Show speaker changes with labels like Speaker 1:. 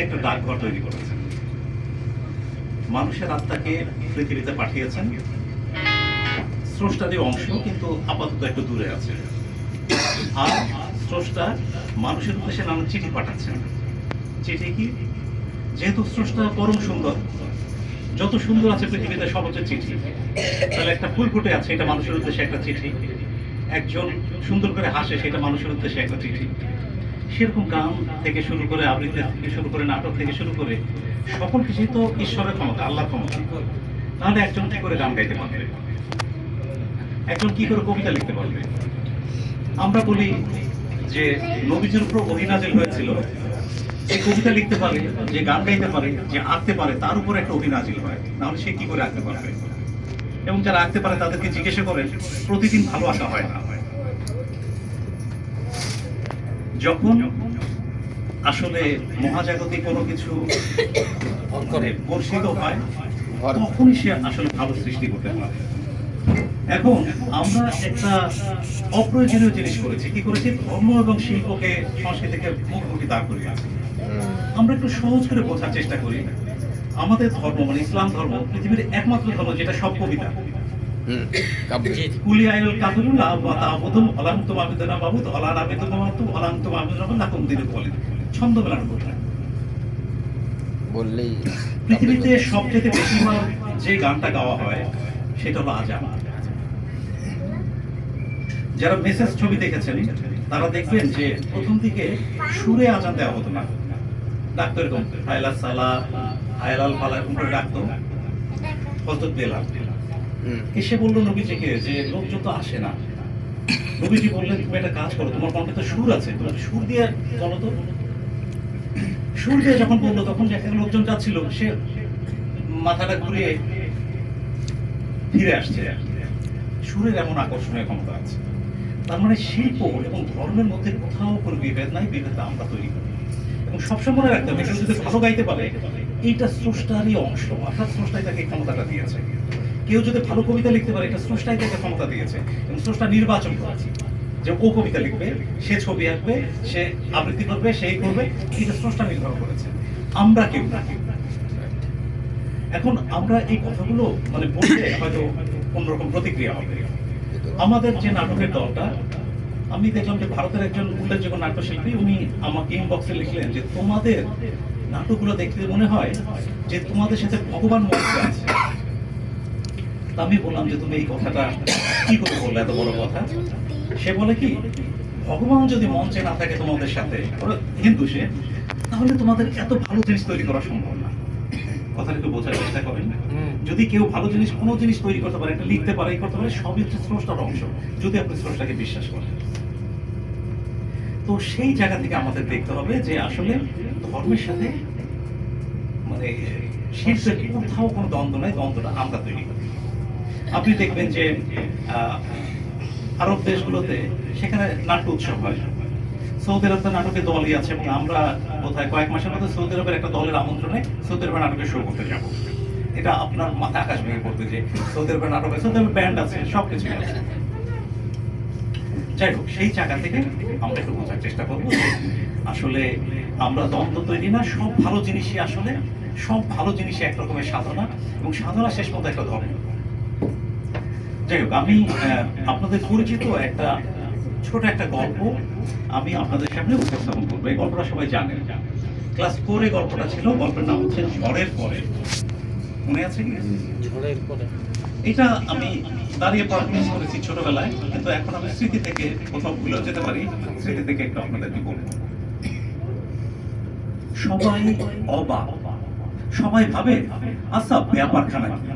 Speaker 1: একটা ডাকঘর তৈরি করেছেন, মানুষের আত্মাকে পৃথিবীতে পাঠিয়েছেন। স্রষ্টারই অংশ, কিন্তু আপাতত একটু দূরে আছে। আর স্রষ্টা মানুষের উদ্দেশ্যে নানা চিঠি পাঠাচ্ছেন। চিঠি কি? যেহেতু স্রষ্টা পরম সুন্দর, যত সুন্দর আছে পৃথিবীতে সব হচ্ছে চিঠি। তাহলে একটা ফুল ফুটে আছে, এটা মানুষের উদ্দেশ্যে একটা চিঠি। একজন সুন্দর করে হাসে, সেটা মানুষের উদ্দেশ্যে একটা চিঠি। সেরকম গান থেকে শুরু করে, আবৃত্তি থেকে শুরু করে, নাটক থেকে শুরু করে সকল কিছুই তো ঈশ্বরের ক্ষমতা, আল্লাহর ক্ষমতা। তাহলে একজন কি করে গান গাইতে পারবে? একজন কি করে কবিতা লিখতে পারবে? আমরা বলি যে নবীজির উপর ওহী নাযিল হয়েছিল, যে কবিতা লিখতে পারে, যে গান গাইতে পারে, যে আঁকতে পারে, তার উপর একটা ওহী নাযিল হয়, নাহলে সে কি করে আঁকতে পারবে? এবং যারা আঁকতে পারে তাদেরকে জিজ্ঞাসা করেন, প্রতিদিন ভালো আঁকা হয় না। যখন আসলে মহাজাগতিক কোনো কিছু বর্ষিত হয়, তখনই সে আসলে ভালো সৃষ্টি করতে পারে। এখন আমরা একটা অপ্রয়োজনীয় জিনিস করেছি। কি করেছি? ধর্ম এবং শিল্পকে, সংস্কৃতিকে মুখোমুখি দাঁড় করিয়ে আছি। আমরা একটু সহজ করে বোঝার চেষ্টা করি। আমাদের ধর্ম মানে ইসলাম ধর্ম পৃথিবীর একমাত্র ধর্ম যেটা সব কবিতা। কুলি আইল কাফিরুল্লাহ ওয়া তা'বুদুন আলান্তুম আবিদুনা মাবুদ আলা নাবিতুম মাতুম আলান্তুম আবিদুনা লাকুম দিনুকুম বলেন। ছন্দ মেলানো কথা বললেই পৃথিবীতে সবচেয়ে বেশিবার যে গানটা গাওয়া হয় সেটা হলো আজান। যারা মেসেজ ছবি দেখেছেন তারা দেখবেন যে প্রথম দিকে সুরে আজান দেওয়া হতো না, ডাকতো এরকম হায়লা সালা হায়লাল ফালা এরকম করে ডাকতো। হযরত বেলাল এসে বললো নবীজিকে যে লোকজন তো আসে না। নবীজি বললেন, তুমি একটা কাজ করো, তোমার কণ্ঠে তো সুর আছে, তুমি সুর দিয়ে বলো তো। সুর দিয়ে যখন বললো, তখন যেখানে লোকজন যাচ্ছিল সে মাথাটা ঘুরিয়ে ফিরে আসছে। সুরের এমন আকর্ষণীয় ক্ষমতা আছে। তার মানে শিল্প এবং ধর্মের মধ্যে কোথাও কোনো বিভেদ নাই, বিভেদটা আমরা তৈরি করি। এবং সবসময় মনে রাখতে হবে, কেউ যদি ভালো গাইতে পারে এইটা স্রষ্টারই অংশ, অর্থাৎ স্রষ্টাই তাকে ক্ষমতাটা দিয়েছে। কেউ যদি ভালো কবিতা লিখতে পারে, এটা স্রষ্টাই তাকে ক্ষমতা দিয়েছে। এবং স্রষ্টা নির্বাচন করেছে যে ও কবিতা লিখবে, সে ছবি আঁকবে, সে আবৃত্তি করবে, সেই করবে, এটা স্রষ্টা নির্ধারণ করেছে, আমরা কেউ না। এখন আমরা এই কথাগুলো মানে বলতে হয়তো অন্যরকম প্রতিক্রিয়া হবে। আমাদের যে নাটকের দলটা, আমি দেখলাম যে ভারতের একজন উল্লেখযোগ্য নাট্যশিল্পী, উনি আমাকে ইনবক্সে লিখলেন যে তোমাদের নাটকগুলো দেখতে মনে হয় যে তোমাদের সাথে ভগবান মধ্যে আছে। আমি বললাম যে তুমি এই কথাটা কি করে বললে, এত বড় কথা? সে বলে কি, ভগবান যদি মঞ্চে না থাকে তোমাদের সাথে, হিন্দু সে, তাহলে তোমাদের এত ভালো জিনিস তৈরি করা সম্ভব না। কথাটা একটু বোঝার চেষ্টা করেন। যদি কেউ ভালো জিনিস, কোনো জিনিস তৈরি করতে পারে, এটা লিখতে পারে, করতে পারে, সবই হচ্ছে স্রষ্টার অংশ, যদি আপনি স্রষ্টাকে বিশ্বাস করেন। তো সেই জায়গা থেকে আমাদের দেখতে হবে যে আসলে ধর্মের সাথে মানে শিল্পের কোথাও কোনো দ্বন্দ্ব নাই, দ্বন্দ্বটা আমরা তৈরি করি। আপনি দেখবেন যে আরব দেশগুলোতে সেখানে নাট্য উৎসব হয়। সৌদি আরব নাটকের দলই আছে, এবং আমরা বোধহয় কয়েক মাসের মধ্যে সৌদি আরবের একটা দলের আমন্ত্রণে সৌদি আরবের নাটকের শো করতে যাব। এটা আপনার মাথা আকাশ ভেঙে পড়বে যে সৌদি আরবের নাটকে, সৌদি আরবের ব্যান্ড আছে, সবকিছু আছে। যাই হোক, সেই জায়গা থেকে আমরা একটু বোঝার চেষ্টা করবো আসলে আমরা দ্বন্দ্ব তৈরি না, সব ভালো জিনিসই আসলে, সব ভালো জিনিসই এক রকমের সাধনা, এবং সাধনা শেষ পর্যন্ত একটা ধর্ম। যাই হোক, আমি আপনাদের পরিচিত একটা ছোট একটা গল্প আমি আপনাদের সামনে উপস্থাপন করবো। এই গল্পটা সবাই জানেন, ক্লাস 4 গল্পটা ছিল। গল্পের নাম হচ্ছে ঝড়ের পরে। মনে আছে কি? ঝড়ের পরে। এটা আমি দাঁড়িয়ে পারফরমেন্স করেছি ছোটবেলায়, কিন্তু এখন আমি স্মৃতি থেকে কোথাও ভুলেও যেতে পারি, স্মৃতি থেকে একটু আপনাদেরকে বলবো। সবাই অবাক, সবাই ভাবে আচ্ছা ব্যাপারখানা কি।